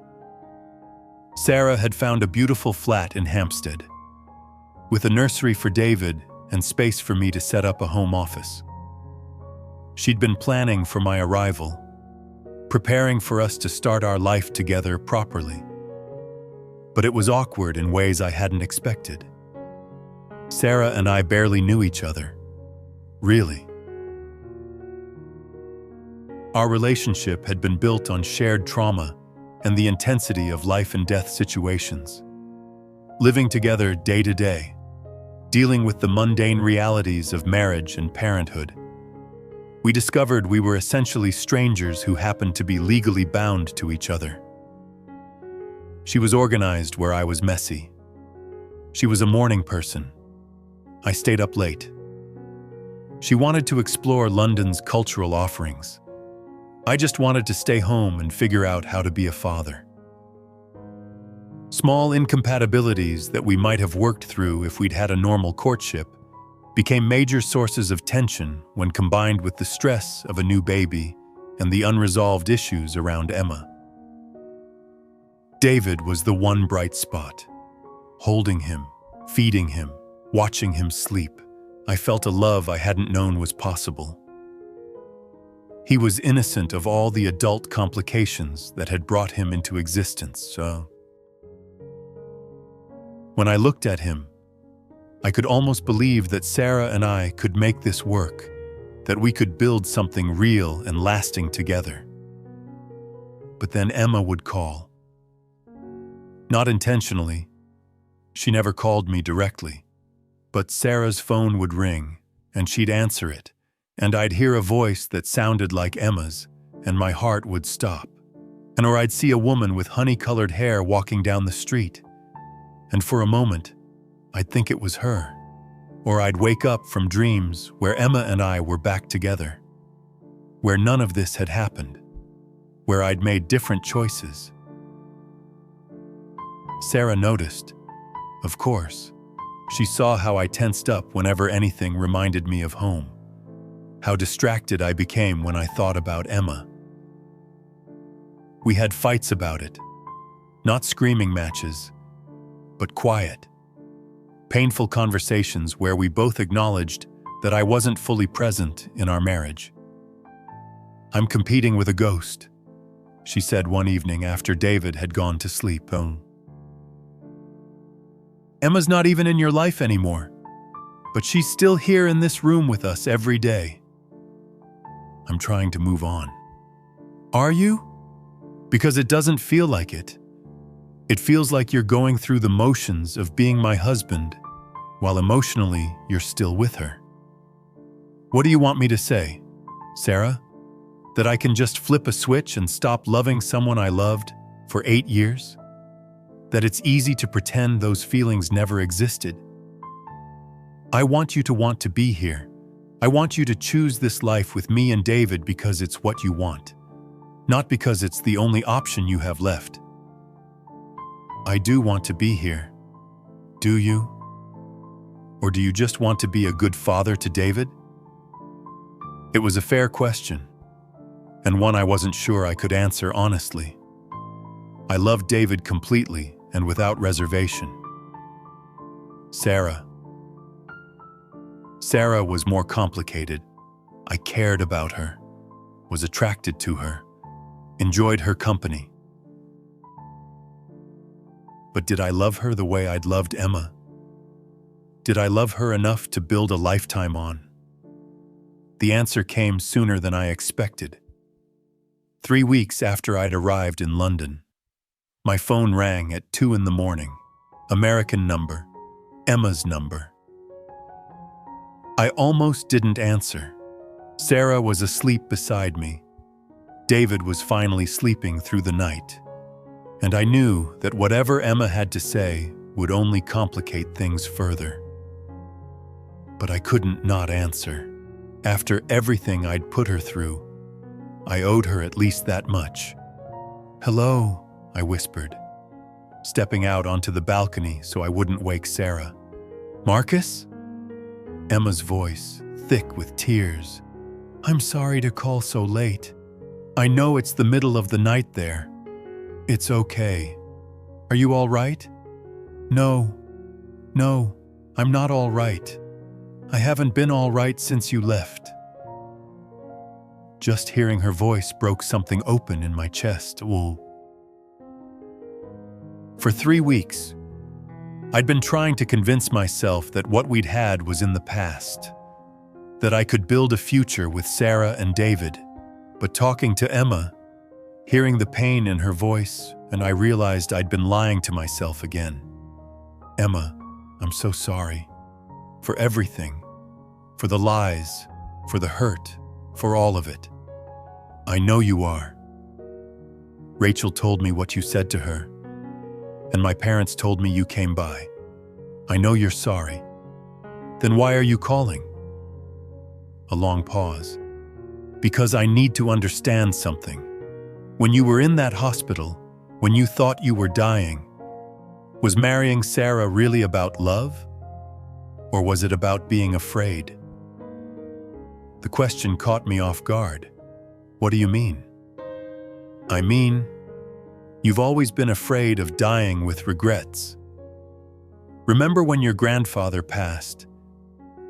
A: Sarah had found a beautiful flat in Hampstead, with a nursery for David and space for me to set up a home office. She'd been planning for my arrival, preparing for us to start our life together properly. But it was awkward in ways I hadn't expected. Sarah and I barely knew each other. Really. Our relationship had been built on shared trauma and the intensity of life and death situations. Living together day to day, dealing with the mundane realities of marriage and parenthood. We discovered we were essentially strangers who happened to be legally bound to each other. She was organized where I was messy. She was a morning person. I stayed up late. She wanted to explore London's cultural offerings. I just wanted to stay home and figure out how to be a father. Small incompatibilities that we might have worked through if we'd had a normal courtship became major sources of tension when combined with the stress of a new baby and the unresolved issues around Emma. David was the one bright spot. Holding him, feeding him, watching him sleep, I felt a love I hadn't known was possible. He was innocent of all the adult complications that had brought him into existence, When I looked at him, I could almost believe that Sarah and I could make this work, that we could build something real and lasting together. But then Emma would call. Not intentionally. She never called me directly. But Sarah's phone would ring, and she'd answer it, and I'd hear a voice that sounded like Emma's, and my heart would stop. Or I'd see a woman with honey-colored hair walking down the street, and for a moment, I'd think it was her. Or I'd wake up from dreams where Emma and I were back together, where none of this had happened, where I'd made different choices. Sarah noticed. Of course. She saw how I tensed up whenever anything reminded me of home. How distracted I became when I thought about Emma. We had fights about it. Not screaming matches, but quiet. Painful conversations where we both acknowledged that I wasn't fully present in our marriage. "I'm competing with a ghost," she said one evening after David had gone to sleep. "Emma's not even in your life anymore, but she's still here in this room with us every day." "I'm trying to move on." "Are you?" "Because it doesn't feel like it. It feels like you're going through the motions of being my husband, while emotionally you're still with her." "What do you want me to say, Sarah? That I can just flip a switch and stop loving someone I loved for 8 years? That it's easy to pretend those feelings never existed? I want you to want to be here. I want you to choose this life with me and David because it's what you want, not because it's the only option you have left." "I do want to be here. Do you? Or do you just want to be a good father to David?" It was a fair question, and one I wasn't sure I could answer honestly. I loved David completely and without reservation. Sarah was more complicated. I cared about her, was attracted to her, enjoyed her company. But did I love her the way I'd loved Emma? Did I love her enough to build a lifetime on? The answer came sooner than I expected. 3 weeks after I'd arrived in London, my phone rang at 2 in the morning. American number, Emma's number. I almost didn't answer. Sarah was asleep beside me. David was finally sleeping through the night. And I knew that whatever Emma had to say would only complicate things further. But I couldn't not answer. After everything I'd put her through, I owed her at least that much. "Hello," I whispered, stepping out onto the balcony so I wouldn't wake Sarah. "Marcus?" Emma's voice, thick with tears. "I'm sorry to call so late. I know it's the middle of the night there." "It's okay. Are you all right?" No, I'm not all right. I haven't been all right since you left." Just hearing her voice broke something open in my chest. For 3 weeks, I'd been trying to convince myself that what we'd had was in the past, that I could build a future with Sarah and David. But talking to Emma, hearing the pain in her voice, and I realized I'd been lying to myself again. "Emma, I'm so sorry. For everything. For the lies. For the hurt. For all of it. I know you are. Rachel told me what you said to her. And my parents told me you came by. I know you're sorry. Then why are you calling?" A long pause. "Because I need to understand something. When you were in that hospital, when you thought you were dying, was marrying Sarah really about love? Or was it about being afraid?" The question caught me off guard. "What do you mean?" "I mean, you've always been afraid of dying with regrets. Remember when your grandfather passed,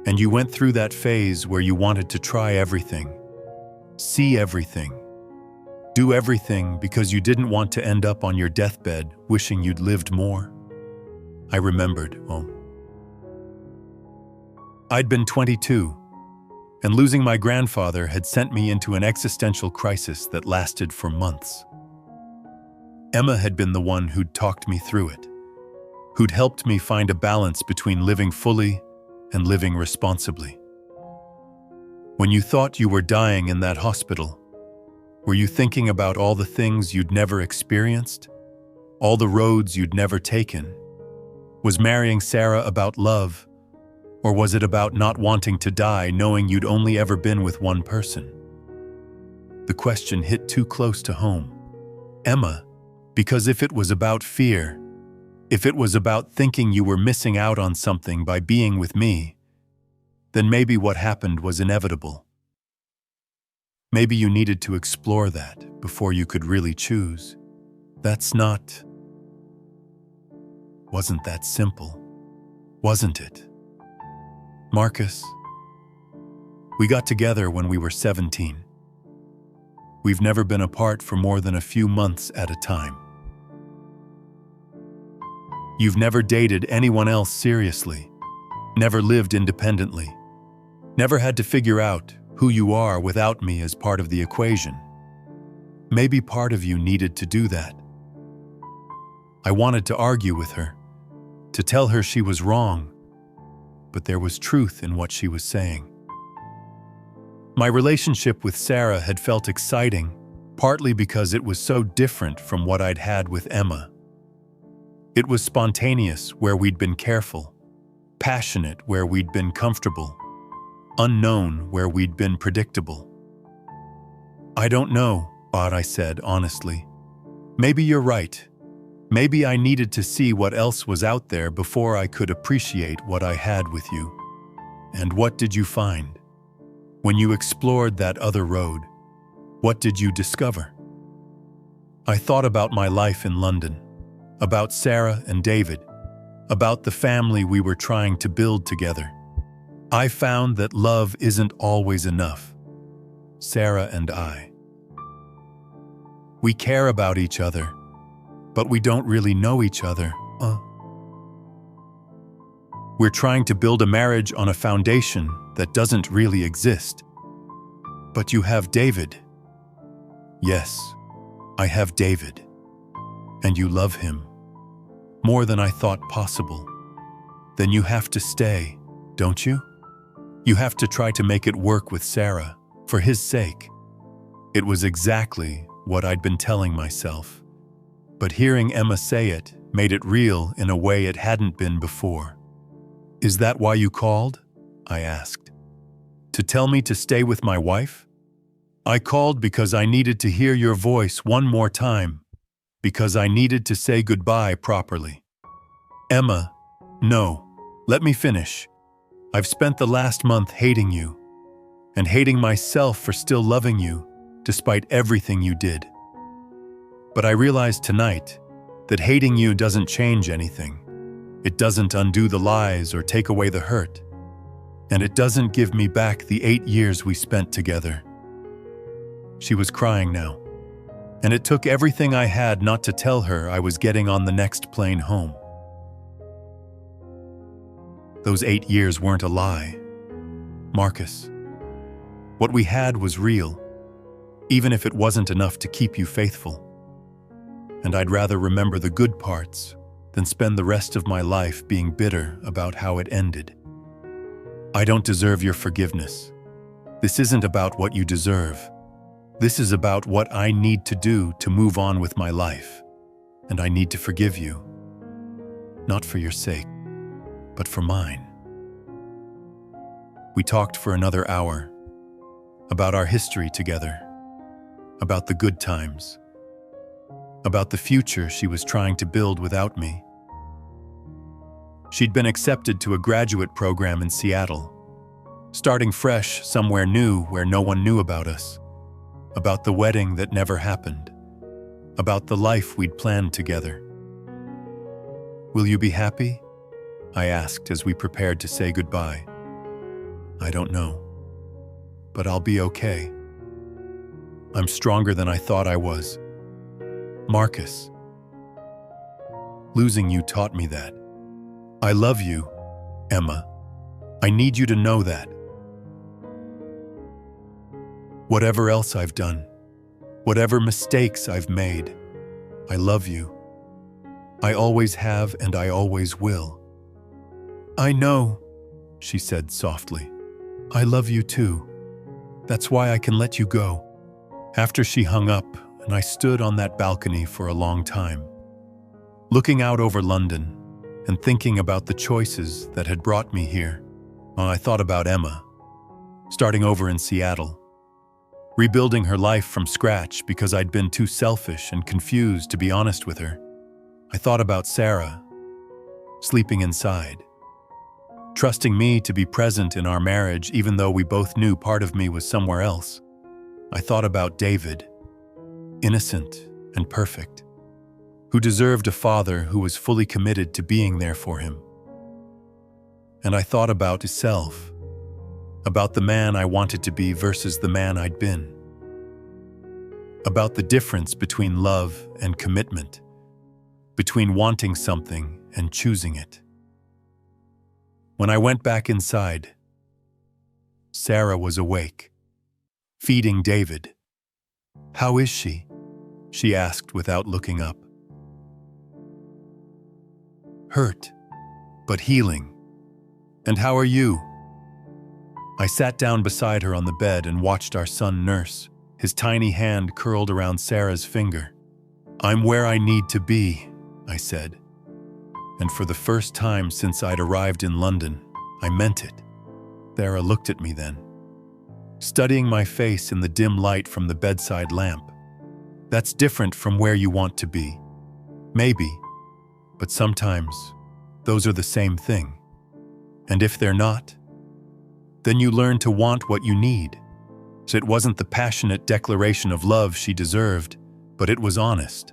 A: and you went through that phase where you wanted to try everything, see everything, do everything because you didn't want to end up on your deathbed wishing you'd lived more?" I remembered. I'd been 22, and losing my grandfather had sent me into an existential crisis that lasted for months. Emma had been the one who'd talked me through it, who'd helped me find a balance between living fully and living responsibly. When you thought you were dying in that hospital, were you thinking about all the things you'd never experienced? All the roads you'd never taken? Was marrying Sarah about love, or was it about not wanting to die knowing you'd only ever been with one person? The question hit too close to home. Emma, because if it was about fear, If it was about thinking you were missing out on something by being with me, then maybe what happened was inevitable. Maybe you needed to explore that before you could really choose. Wasn't that simple, wasn't it? Marcus, we got together when we were 17. We've never been apart for more than a few months at a time. You've never dated anyone else seriously, never lived independently, never had to figure out who you are without me as part of the equation. Maybe part of you needed to do that. I wanted to argue with her, to tell her she was wrong, but there was truth in what she was saying. My relationship with Sarah had felt exciting, partly because it was so different from what I'd had with Emma. It was spontaneous where we'd been careful, passionate where we'd been comfortable, unknown where we'd been predictable. I don't know, I said honestly. Maybe you're right. Maybe I needed to see what else was out there before I could appreciate what I had with you. And what did you find? When you explored that other road, what did you discover? I thought about my life in London, about Sarah and David, about the family we were trying to build together. I found that love isn't always enough. Sarah and I. We care about each other, but we don't really know each other. We're trying to build a marriage on a foundation that doesn't really exist. But you have David. Yes, I have David. And you love him. More than I thought possible. Then you have to stay, don't you? You have to try to make it work with Sarah, for his sake. It was exactly what I'd been telling myself. But hearing Emma say it made it real in a way it hadn't been before. Is that why you called? I asked. To tell me to stay with my wife? I called because I needed to hear your voice one more time, because I needed to say goodbye properly. Emma, no, let me finish. I've spent the last month hating you, and hating myself for still loving you, despite everything you did. But I realized tonight that hating you doesn't change anything. It doesn't undo the lies or take away the hurt. And it doesn't give me back the 8 years we spent together. She was crying now, and it took everything I had not to tell her I was getting on the next plane home. Those 8 years weren't a lie. Marcus, what we had was real, even if it wasn't enough to keep you faithful. And I'd rather remember the good parts than spend the rest of my life being bitter about how it ended. I don't deserve your forgiveness. This isn't about what you deserve. This is about what I need to do to move on with my life. And I need to forgive you. Not for your sake, but for mine. We talked for another hour about our history together, about the good times, about the future she was trying to build without me. She'd been accepted to a graduate program in Seattle, starting fresh somewhere new where no one knew about us, about the wedding that never happened, about the life we'd planned together. Will you be happy? I asked as we prepared to say goodbye. I don't know, but I'll be okay. I'm stronger than I thought I was. Marcus, losing you taught me that. I love you, Emma. I need you to know that. Whatever else I've done, whatever mistakes I've made, I love you. I always have and I always will. I know, she said softly. I love you too. That's why I can let you go. After she hung up, and I stood on that balcony for a long time, looking out over London and thinking about the choices that had brought me here. I thought about Emma, starting over in Seattle, rebuilding her life from scratch because I'd been too selfish and confused to be honest with her. I thought about Sarah, sleeping inside, trusting me to be present in our marriage even though we both knew part of me was somewhere else. I thought about David, innocent and perfect, who deserved a father who was fully committed to being there for him. And I thought about myself, about the man I wanted to be versus the man I'd been, about the difference between love and commitment, between wanting something and choosing it. When I went back inside, Sarah was awake, feeding David. "How is she?" she asked without looking up. "Hurt, but healing. And how are you?" I sat down beside her on the bed and watched our son nurse, his tiny hand curled around Sarah's finger. "I'm where I need to be," I said. And for the first time since I'd arrived in London, I meant it. Sarah looked at me then, studying my face in the dim light from the bedside lamp. "That's different from where you want to be. Maybe, but sometimes those are the same thing. And if they're not, then you learn to want what you need." So it wasn't the passionate declaration of love she deserved, but it was honest.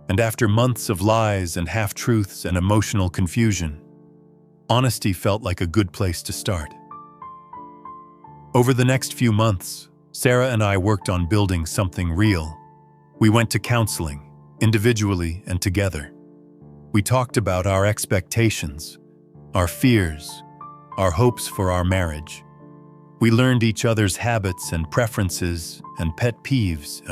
A: And after months of lies and half-truths and emotional confusion, honesty felt like a good place to start. Over the next few months, Sarah and I worked on building something real. We went to counseling, individually and together. We talked about our expectations, our fears, our hopes for our marriage. We learned each other's habits and preferences and pet peeves.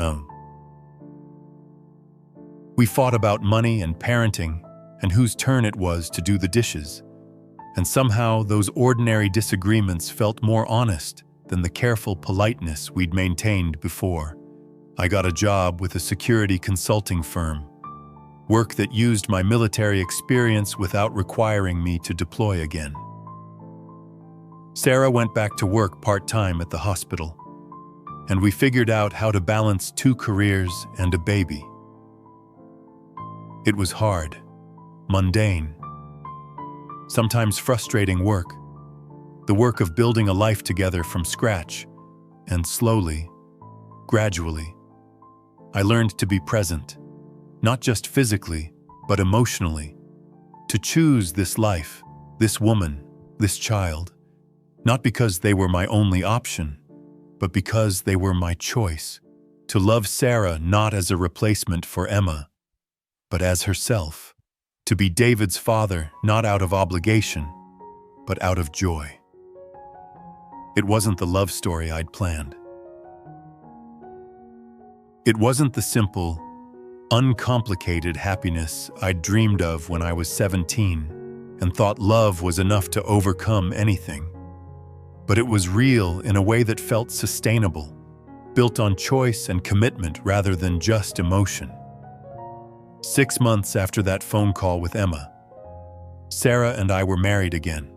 A: We fought about money and parenting and whose turn it was to do the dishes. And somehow those ordinary disagreements felt more honest than the careful politeness we'd maintained before. I got a job with a security consulting firm, work that used my military experience without requiring me to deploy again. Sarah went back to work part-time at the hospital, and we figured out how to balance 2 careers and a baby. It was hard, mundane, sometimes frustrating work, the work of building a life together from scratch, and slowly, gradually, I learned to be present, not just physically, but emotionally, to choose this life, this woman, this child, not because they were my only option, but because they were my choice, to love Sarah not as a replacement for Emma, but as herself, to be David's father not out of obligation, but out of joy. It wasn't the love story I'd planned. It wasn't the simple, uncomplicated happiness I'd dreamed of when I was 17 and thought love was enough to overcome anything. But it was real in a way that felt sustainable, built on choice and commitment rather than just emotion. 6 months after that phone call with Emma, Sarah and I were married again.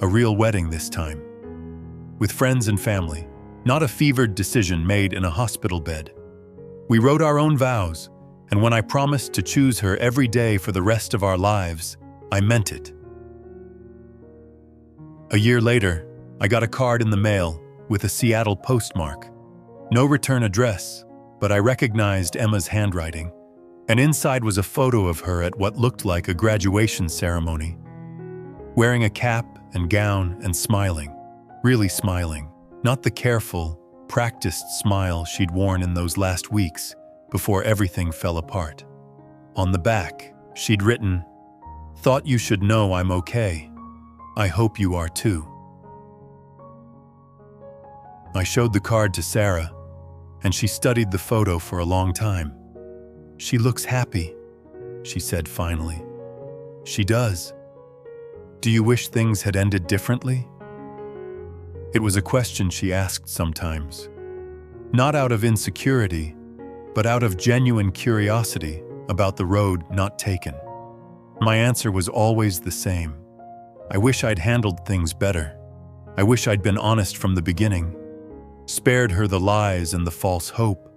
A: A real wedding this time, with friends and family, not a fevered decision made in a hospital bed. We wrote our own vows, and when I promised to choose her every day for the rest of our lives, I meant it. A year later, I got a card in the mail with a Seattle postmark. No return address, but I recognized Emma's handwriting, and inside was a photo of her at what looked like a graduation ceremony, wearing a cap and gown and smiling, really smiling, not the careful, practiced smile she'd worn in those last weeks before everything fell apart. On the back, she'd written, "Thought you should know I'm okay. I hope you are too." I showed the card to Sarah, and she studied the photo for a long time. "She looks happy," she said finally. "She does. Do you wish things had ended differently?" It was a question she asked sometimes, not out of insecurity, but out of genuine curiosity about the road not taken. My answer was always the same. I wish I'd handled things better. I wish I'd been honest from the beginning, spared her the lies and the false hope.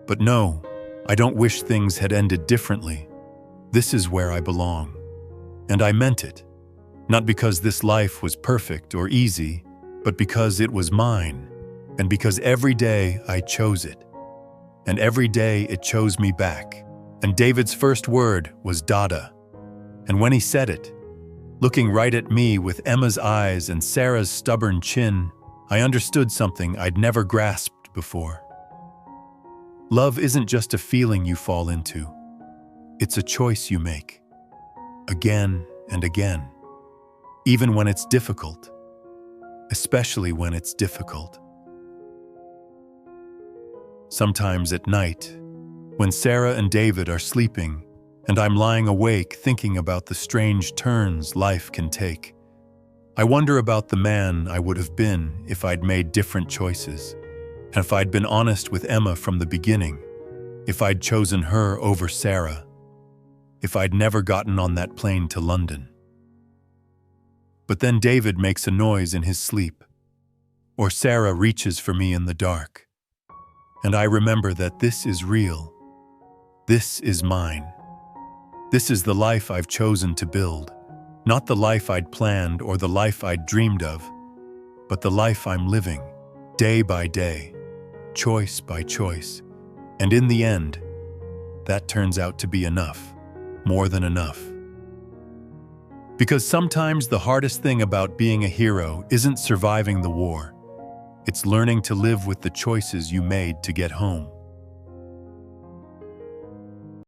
A: But no, I don't wish things had ended differently. This is where I belong. And I meant it. Not because this life was perfect or easy, but because it was mine, and because every day I chose it. And every day it chose me back. And David's first word was Dada. And when he said it, looking right at me with Emma's eyes and Sarah's stubborn chin, I understood something I'd never grasped before. Love isn't just a feeling you fall into. It's a choice you make. Again and again. Even when it's difficult. Especially when it's difficult. Sometimes at night, when Sarah and David are sleeping, and I'm lying awake thinking about the strange turns life can take, I wonder about the man I would have been if I'd made different choices, and if I'd been honest with Emma from the beginning, if I'd chosen her over Sarah, if I'd never gotten on that plane to London. But then David makes a noise in his sleep, or Sarah reaches for me in the dark, and I remember that this is real. This is mine. This is the life I've chosen to build, not the life I'd planned or the life I'd dreamed of, but the life I'm living, day by day, choice by choice. And in the end, that turns out to be enough, more than enough. Because sometimes the hardest thing about being a hero isn't surviving the war. It's learning to live with the choices you made to get home.